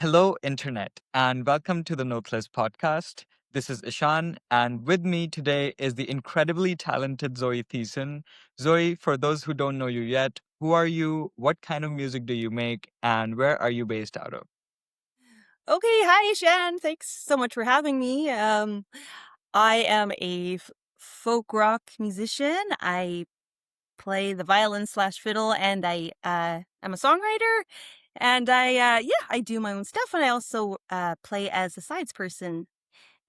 Hello, Internet, and welcome to the Noteless podcast. This is Ishan, and with me today is the incredibly talented Zoe Thiessen. Zoe, for those who don't know you yet, who are you? What kind of music do you make? And where are you based out of? Okay, hi Shan. Thanks so much for having me. I am a folk rock musician. I play the violin slash fiddle, and I am a songwriter. And I do my own stuff, and I also play as a sides person,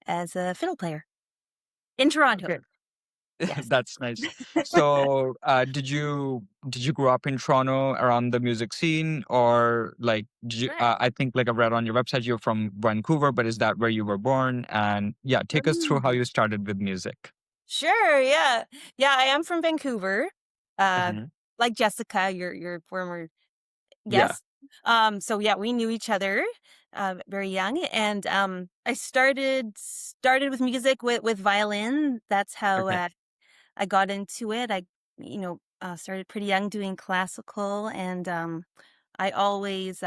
as a fiddle player in Toronto. Okay, Yes. that's nice. So, did you grow up in Toronto around the music scene, or like did you? Right. I think like I've read on your website you're from Vancouver, but is that where you were born? And yeah, take us through how Mm. you started with music. Sure. Yeah. Yeah. I am from Vancouver. Uh, Mhm. like Jessica, your former Yeah. Yes. So yeah, we knew each other very young, and I started with music with violin. That's how Okay. I got into it. Started pretty young doing classical, and I always,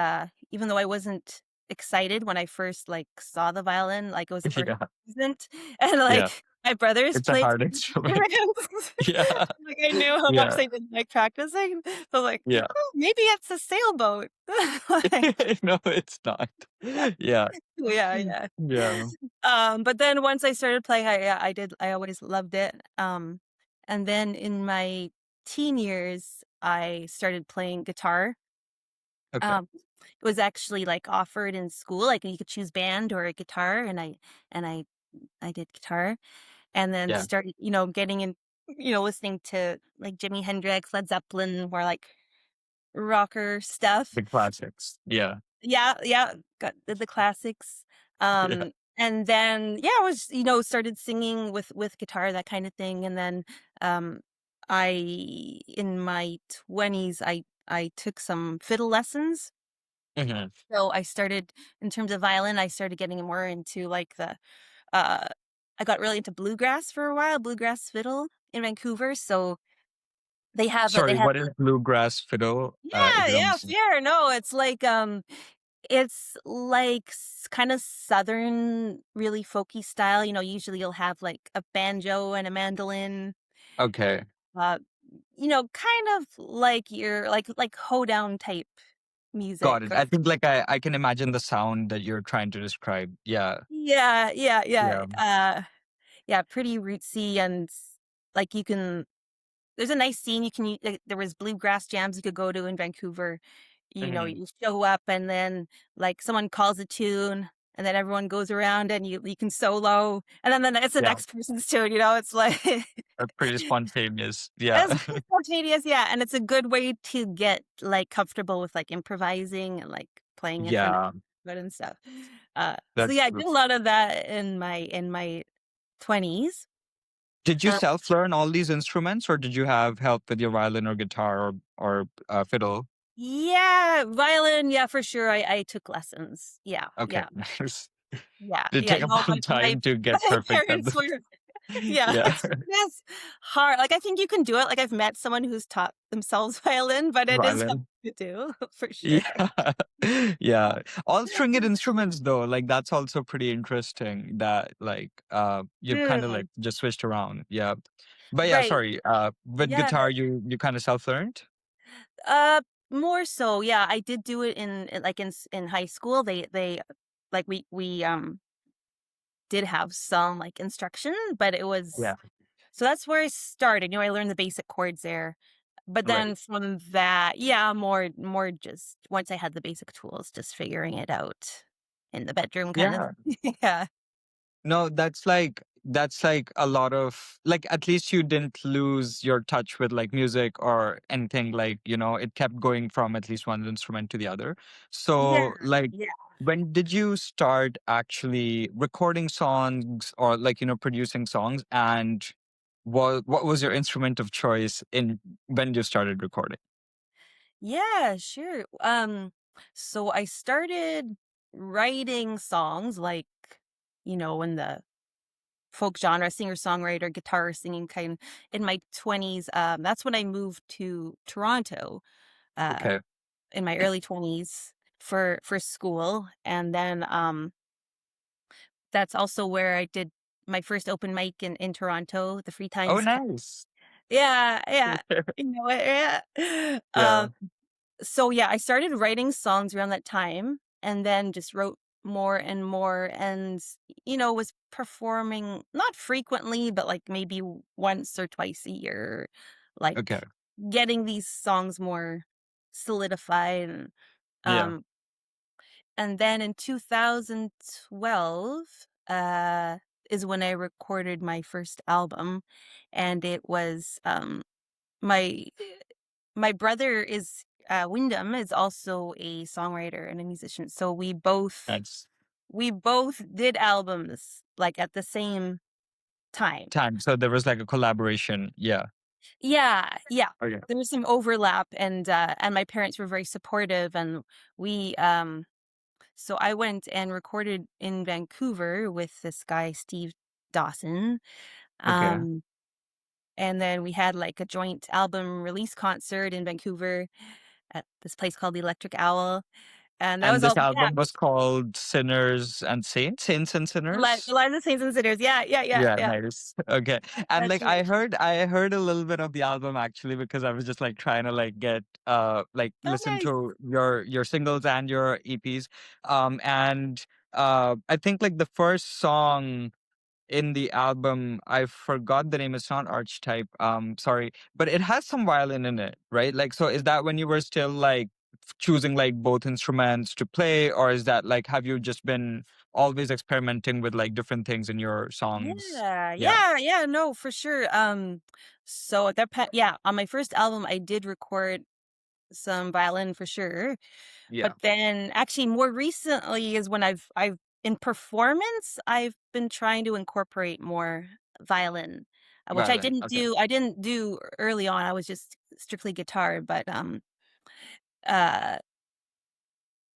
even though I wasn't excited when I first like saw the violin, like it was the first Yeah. present, and Yeah. like my brothers It's a played hard some instrument. instruments. Yeah. Like I knew how much Yeah. they didn't like practicing. So like, Yeah. oh, maybe it's a sailboat. Like, No, it's not. Yeah. yeah, yeah. Yeah. But then once I started playing, I always loved it. And then in my teen years, I started playing guitar. Okay. It was actually like offered in school, like you could choose band or a guitar, and I did guitar, and then Yeah. started, getting in, listening to like Jimi Hendrix, Led Zeppelin, more like rocker stuff. The classics. Yeah. Yeah, yeah, got the classics. Yeah. And then yeah, I was, started singing with guitar, that kind of thing. And then um I in my 20s I took some fiddle lessons. Mhm. So I started in terms of violin, I started getting more into like the uh I got really into bluegrass for a while, bluegrass fiddle in Vancouver. So they Sorry, have what is bluegrass fiddle? If yeah, you don't yeah, mind. fair. No, it's like kind of southern, really folky style. Usually you'll have like a banjo and a mandolin. Okay. Uh, kind of like your like hoedown type music. Got it. Or I think like I can imagine the sound that you're trying to describe. Yeah. yeah, yeah, yeah, Yeah. yeah. Pretty rootsy, and like you can. There's a nice scene you can. Like, there was bluegrass jams you could go to in Vancouver. Mhm. You show up, and then like someone calls a tune, and then everyone goes around, and you can solo, and then it's the Yeah. next person's tune. It's like Pretty spontaneous. Yeah. it's pretty spontaneous, yeah, and it's a good way to get like comfortable with like improvising and like playing in front of Yeah. good and stuff. So That's yeah, I did true. a lot of that in my 20s. Did you self-learn all these instruments, or did you have help with your violin or guitar or fiddle? Yeah, violin, yeah, for sure. I took lessons. Yeah, Okay, yeah, nice. yeah, Did it yeah. take a No, long my time to get my perfect at parents the were yeah, Yeah, it's hard. Like I think you can do it. Like I've met someone who's taught themselves violin, but it is hard violin. to do for sure. Yeah. Yeah. All stringed instruments though, like that's also pretty interesting that like you've kind of Mm, like just switched around. Yeah. But yeah, right. sorry. With Yeah. guitar you kind of self-learned? Uh, More so. Yeah, I did do it like in high school. They like we did have some like instruction, but it was Yeah. so that's where I started. I learned the basic chords there. But Right. then from that, yeah, more just once I had the basic tools, just figuring it out in the bedroom kind of Yeah. yeah. No, that's like a lot of like at least you didn't lose your touch with like music or anything like, it kept going from at least one instrument to the other. Yeah, So like yeah. when did you start actually recording songs or like, producing songs and what was your instrument of choice in when you started recording? Yeah, sure. So I started writing songs like, in the folk genre, singer-songwriter, guitar singing kind in my 20s. That's when I moved to Toronto, uh, Okay. in my early 20s. for school, and then that's also where I did my first open mic in Toronto, the Free Oh, Times. nice. Yeah, yeah. You know it, yeah. Yeah. So yeah, I started writing songs around that time and then just wrote more and more and was performing not frequently, but like maybe once or twice a year, Okay. like getting these songs more solidified Yeah. um and then in 2012 is when I recorded my first album, and it was my my brother is Wyndham is also a songwriter and a musician. So That's we both did albums like at the same time. time. So there was like a collaboration. Yeah. Yeah, yeah. Okay. There was some overlap, and my parents were very supportive, and we so I went and recorded in Vancouver with this guy Steve Dawson. Okay. Um and then we had like a joint album release concert in Vancouver at this place called the Electric Owl. And that And was this all, yeah, album was called Sinners and Saints, Saints and Sinners. Live the Saints and Sinners. Yeah, yeah, yeah, Yeah, yeah. nice. Okay. And That's like right. I heard a little bit of the album actually because I was just like trying to like get like Oh, listen nice. to your singles and your EPs. And I think like the first song in the album, I forgot the name. It's not Archetype. Sorry, but it has some violin in it, right? Like, so is that when you were still like choosing like both instruments to play, or is that like have you just been always experimenting with like different things in your songs? Yeah, Yeah, yeah, yeah, no, for sure. So at that yeah, on my first album, I did record some violin for sure. yeah, But then actually more recently is when I've in performance, I've been trying to incorporate more violin, which violin. Okay, I didn't do early on. I was just strictly guitar, but uh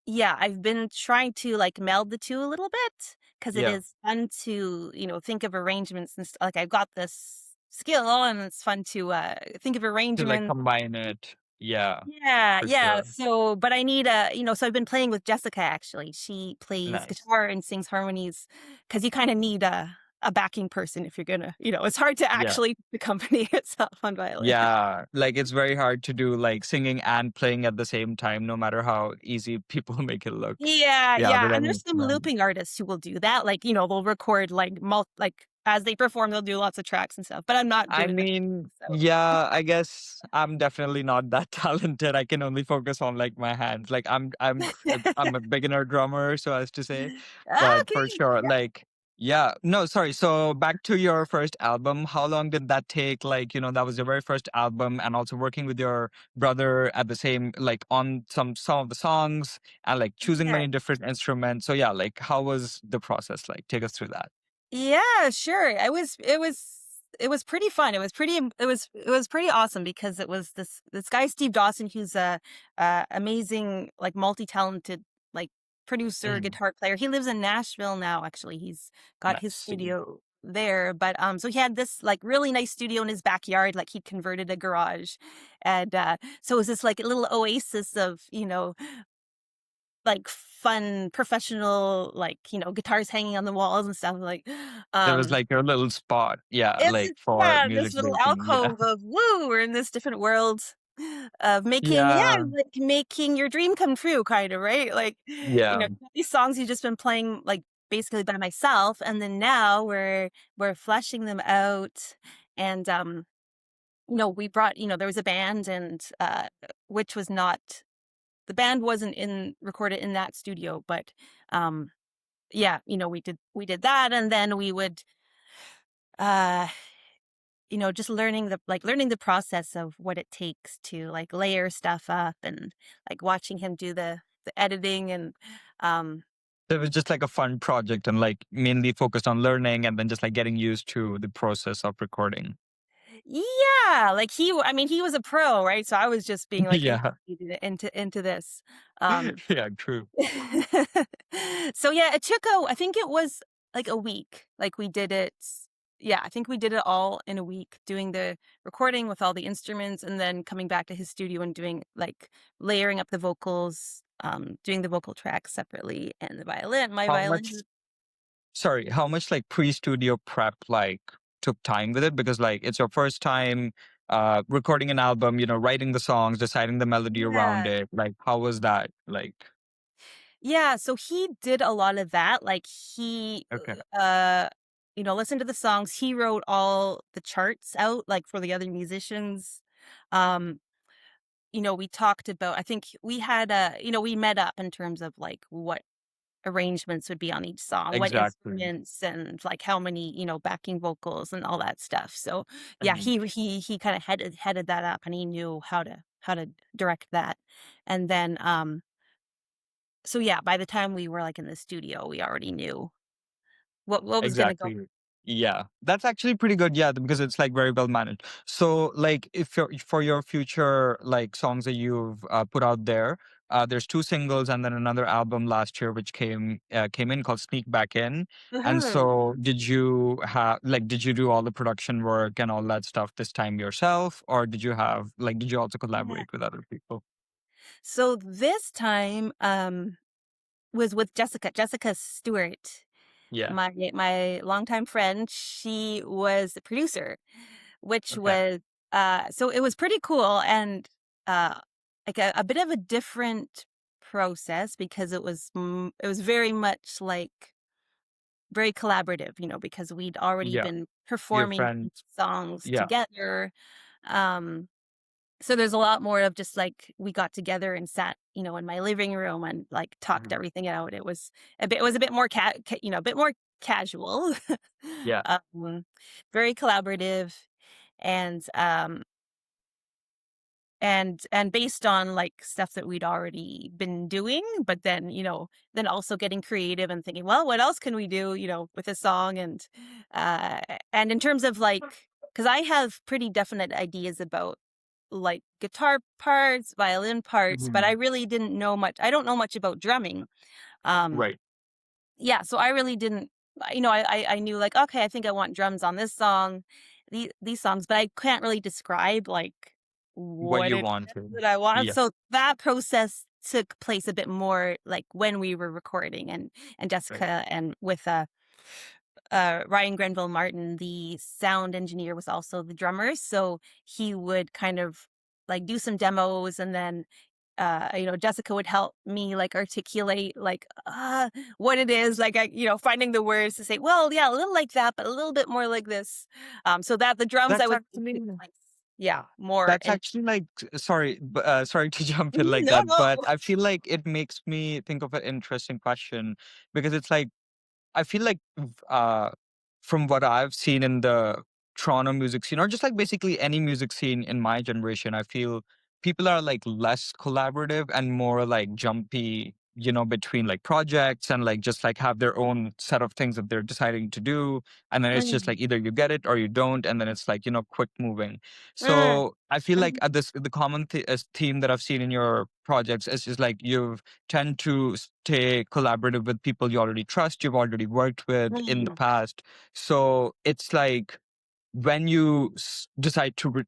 yeah, I've been trying to like meld the two a little bit because it yeah, is fun to, think of arrangements and like I've got this skill and it's fun to think of to like arrangements. combine it. Yeah, Yeah, for yeah. sure. So, but I need so I've been playing with Jessica actually. She plays Nice. guitar and sings harmonies because you kind of need a backing person if you're gonna, it's hard to Yeah. actually accompany itself on violin. Yeah, like it's very hard to do like singing and playing at the same time, no matter how easy people make it look. Yeah, Yeah, yeah. with And any there's some instrument. looping artists who will do that. Like, they'll record like like as they perform, they'll do lots of tracks and stuff. But I'm not I doing that. mean, So yeah, I guess I'm definitely not that talented. I can only focus on like my hands. Like I'm a beginner drummer, so as to say. But for okay. sure, like yeah, no, sorry. So back to your first album, how long did that take? Like, that was your very first album and also working with your brother at the same like on some of the songs and like choosing Yeah. many different instruments. So yeah, like how was the process like? Take us through that. Yeah, sure. It was pretty fun. It was pretty awesome because it was this guy Steve Dawson who's a amazing like multi-talented like producer, Mm, guitar player. He lives in Nashville now actually. He's got his nice. studio there, but so he had this like really nice studio in his backyard, like he converted a garage. And so it was this like little oasis of, like fun professional, like, guitars hanging on the walls and stuff like It was um like your little spot, yeah, like for yeah, music this little making, yeah. alcove of, woo, we're in this different world of making, yeah, Yeah, like making your dream come true, kind of, right? Like, yeah. these songs you've just been playing like basically by myself, and then now we're fleshing them out, and we brought, there was a band, and which was not the band wasn't in recorded in that studio, but um yeah, we did that, and then we would uh just learning the process of what it takes to like layer stuff up, and like watching him do the editing, and um It was just like a fun project and like mainly focused on learning and then just like getting used to the process of recording. yeah, like I mean, he was a pro, right? So I was just being like Yeah. integrated into this. um Yeah, true. So yeah, it took I think it was like a week. Like we did it. Yeah, I think we did it all in a week, doing the recording with all the instruments and then coming back to his studio and doing like layering up the vocals. doing the vocal tracks separately and the violin. My How much violin. sorry, how much like pre-studio prep like took time with it? Because like it's your first time recording an album, writing the songs, deciding the melody around Yeah. it. Like how was that? Like Yeah, so he did a lot of that, like, okay. listened to the songs, he wrote all the charts out, like, for the other musicians. Um, we talked about I think we had we met up in terms of, like, what arrangements would be on each song, what Exactly. instruments and, like, how many, backing vocals and all that stuff, so, yeah, Mhm. he kinda headed that up, and he knew how to direct that, and then, so yeah, by the time we were, like, in the studio, we already knew what was gonna go. Exactly. Yeah. That's actually pretty good. Yeah, because it's like very well managed. So like if you're for your future like songs that you've put out there, there's two singles and then another album last year which came in called Sneak Back In. And Mhm. so did you do all the production work and all that stuff this time yourself, or did you also Yeah. collaborate with other people? So this time, was with Jessica Stewart, Yeah. my longtime friend. She was the producer, which Okay. was, so it was pretty cool and, uh, like a bit of a different process because it was very much like very collaborative, because we'd already Yeah. been Your performing friends. songs Yeah. together. Um, so there's a lot more of just like we got together and sat, in my living room and like talked Mhm. everything out. It was a bit more a bit more casual, Yeah. um, very collaborative, and and based on, like, stuff that we'd already been doing, but then, then also getting creative and thinking, "Well, what else can we do, with a song?" And in terms of, like, because I have pretty definite ideas about, like, guitar parts, violin parts, but I Mhm. really didn't know much I don't know much about drumming. Um Right. yeah, so I really didn't I knew, like, "Okay, I think I want drums on this song, these songs," but I can't really describe, like, What what you it want is to. that I want, Yeah. so that process took place a bit more, like, when we were recording and Right. Jessica and with, Ryan Grenville Martin, the sound engineer, was also the drummer, so he would kind of, like, do some demos and then Jessica would help me like articulate like what it is, like finding the words to say, well, yeah, a little like that, but a little bit more like this. So that the drums I That's would actually like, yeah, more that's and actually like sorry to jump in like no, that, no. but I feel like it makes me think of an interesting question because it's like I feel like from what I've seen in the Toronto music scene, or just like basically any music scene in my generation, I feel people are like less collaborative and more like jumpy, between like projects and like just like have their own set of things that they're deciding to do. And then it's just Mm, like either you get it or you don't. And then it's like, quick moving. mm, So I feel like mhm, the common theme that I've seen in your projects is just like you've tend to stay collaborative with people you already trust, you've already worked with in the mm, past. So it's like when you decide to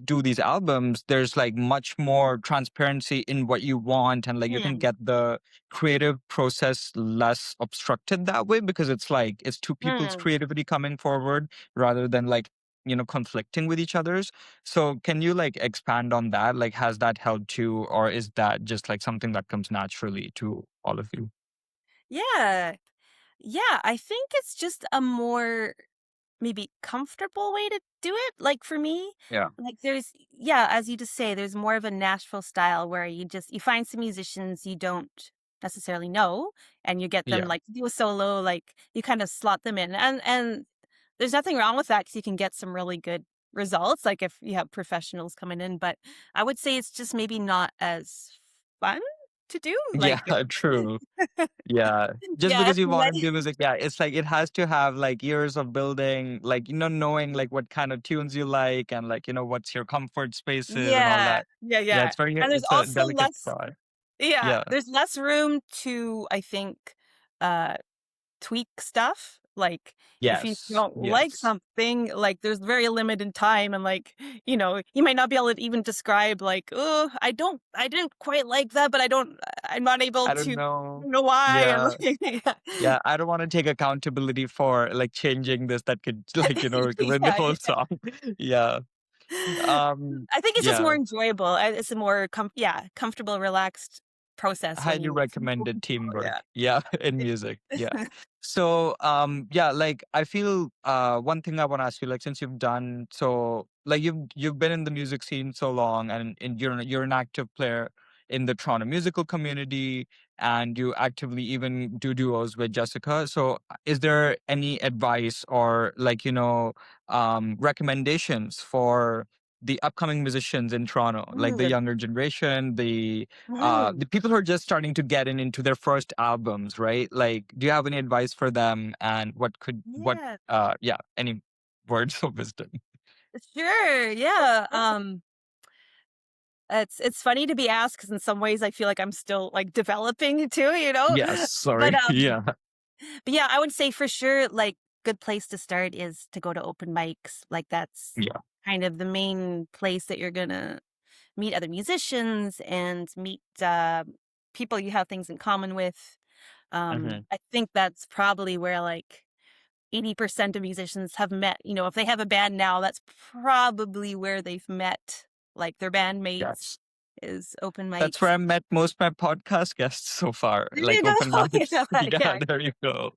do these albums, there's like much more transparency in what you want, and like you can mm, get the creative process less obstructed that way because it's like it's two people's mm. creativity coming forward rather than like conflicting with each other's. So can you like expand on that? Like has that helped you, or is that just like something that comes naturally to all of you? Yeah, yeah, I think it's just a more maybe comfortable way to do it, like, for me, Yeah. like, yeah, as you just say, there's more of a Nashville style where you find some musicians you don't necessarily know, and you get them, Yeah. like, to do a solo, like, you kind of slot them in, and there's nothing wrong with that because you can get some really good results, like, if you have professionals coming in, but I would say it's just maybe not as fun to do, Yeah, like true. Yeah. Just yeah, because it's you want to many do music, yeah, it's like it has to have like years of building, like, knowing like what kind of tunes you like and like, what's your comfort spaces and all yeah, that. yeah, Yeah, yeah, and there's it's a also delicate less. spot. Yeah, Yeah. there's less room to, I think, uh, tweak stuff, Like, if you Yes, don't like yes. something, like, there's very limited time and, like, you might not be able to even describe, like, "Oh, I didn't quite like that, but I'm not able I to don't know. know why," and, Yeah. like yeah. Yeah, I don't wanna take accountability for, like, changing this that could, like, ruin the Yeah, whole yeah. song. Yeah. I think it's just more Yeah. enjoyable, it's a more comfortable, relaxed process when Highly you recommended teamwork. yeah. Yeah, in music. Yeah. So, yeah, like I feel one thing I want to ask you, like since you've done so, like you've been in the music scene so long, and you're an active player in the Toronto musical community, and you actively even do duos with Jessica. So, is there any advice or like recommendations for the upcoming musicians in Toronto, like the Mm, younger generation, mhm. the people who are just starting to get into their first albums, right? Like, do you have any advice for them? And Yeah, yeah, any words of wisdom? sure, yeah, it's funny to be asked because in some ways I feel like I'm still, like, developing too, you know? Yes, But, sorry. Yeah. yeah, I would say for sure, like, good place to start is to go to open mics, like, that's Yeah. kind of the main place that you're gonna meet other musicians and meet, people you have things in common with. Hmm. I think that's probably where, like, 80% of musicians have met, if they have a band now, that's probably where they've met, like, their bandmates Yes. is open That's where mics. I met most of my podcast guests so far, There you like go. open mics. Yeah, Yeah, yeah, there you go.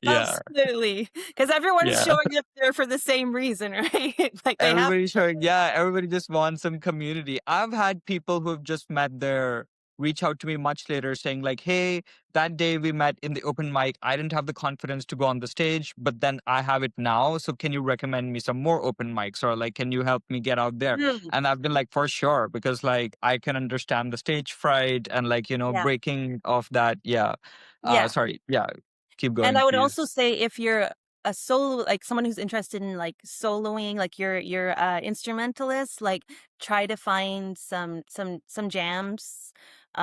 Yeah. absolutely. Because everyone's Yeah. showing up there for the same reason, right? Like, they have Everybody showing, yeah, everybody just wants some community. I've had people who have just met there reach out to me much later saying, like, hey, that day we met in the open mic, I didn't have the confidence to go on the stage, but then I have it now. So can you recommend me some more open mics or like, can you help me get out there? mm, And I've been like, for sure, because like I can understand the stage fright and like, yeah, breaking off that. Yeah. yeah. Sorry. Yeah. Keep And going, I would also please. say if you're a solo like, someone who's interested in, like, soloing, like, you're a instrumentalist, like, try to find some jams.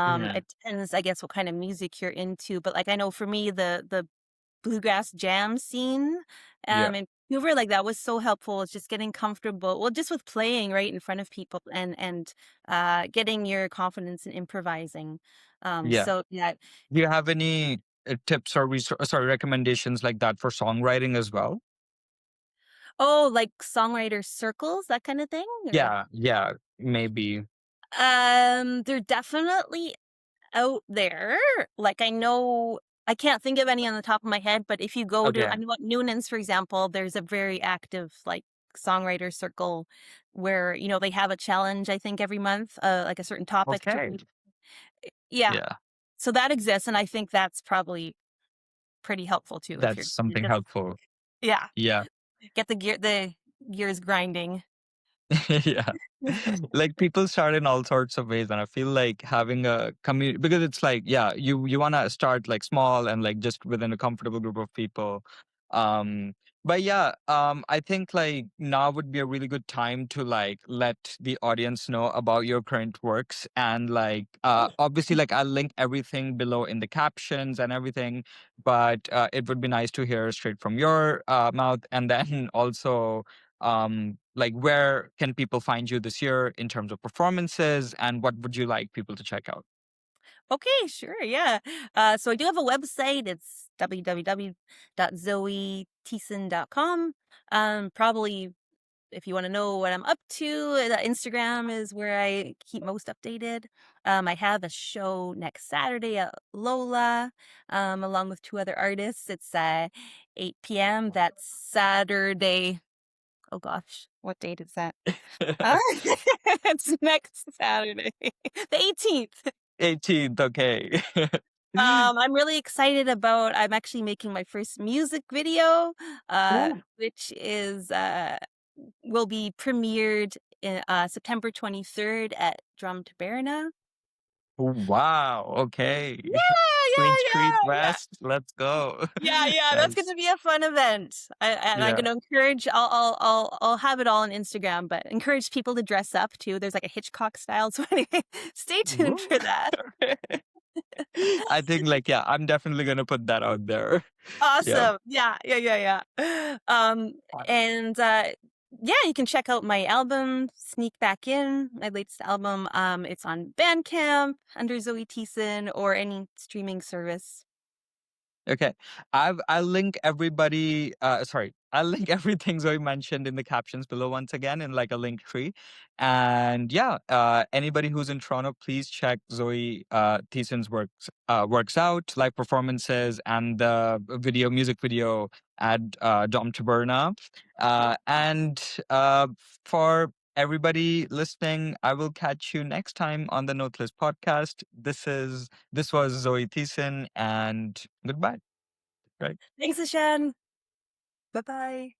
Hmm. It depends, I guess, what kind of music you're into, but, like, I know for me, the bluegrass jam scene, Yeah. in Vancouver, like, that was so helpful. It's just getting comfortable well, just with playing right in front of people and getting your confidence in improvising. Yeah. So, yeah. Do you have any tips or sorry, recommendations like that for songwriting as well? Oh, like songwriter circles, that kinda thing, or Yeah, yeah, maybe. They're definitely out there. Like, I can't think of any on the top of my head, but if you go to Okay. I know at Noonan's, for example, there's a very active, like, songwriter circle where, they have a challenge, I think, every month, like a certain topic to Okay. read. Yeah. Yeah, So that exists, and I think that's probably pretty helpful too if that's you're something just helpful. yeah, Yeah. get the gears grinding. Yeah. Like people start in all sorts of ways, and I feel like having a community because it's like, yeah, you want to start like small and like just within a comfortable group of people. Um, but yeah, I think like now would be a really good time to like let the audience know about your current works and like obviously like I'll link everything below in the captions and everything, but it would be nice to hear straight from your mouth, and then also like where can people find you this year in terms of performances and what would you like people to check out? Okay, sure, yeah. So I do have a website. It's www.zoethiessen.com. Probably if you want to know what I'm up to, Instagram is where I keep most updated. I have a show next Saturday at Lola, along with two other artists. It's 8 p.m. That's Saturday. Oh gosh, what date is that? Uh, it's next Saturday, the 18th. 18th, okay. I'm really excited about I'm actually making my first music video, Ooh. which is, will be premiered in, September 23rd at Drum Taberna. Wow, okay. Yeah, Queen yeah, Street yeah, yeah. West, let's go. Yeah, yeah, that's Nice. gonna be a fun event. And I'm Yeah. gonna encourage I'll have it all on Instagram, but encourage people to dress up too. There's like a Hitchcock style, so anyway, stay tuned Woo. for that. I think like yeah, I'm definitely gonna put that out there. Yeah. Awesome. Yeah, yeah, yeah, yeah. And yeah, you can check out my album, Sneak Back In, my latest album. It's on Bandcamp under Zoe Thiessen or any streaming service. Okay. I'll link everybody sorry. I'll link everything Zoe mentioned in the captions below once again in like a link tree. And yeah, anybody who's in Toronto, please check Zoe Thiessen's works out, live performances and the music video at Dom Taberna. And for everybody listening, I will catch you next time on the Noteless podcast. This was Zoe Thiessen, and goodbye. Right. Thanks, Ashan. Bye bye.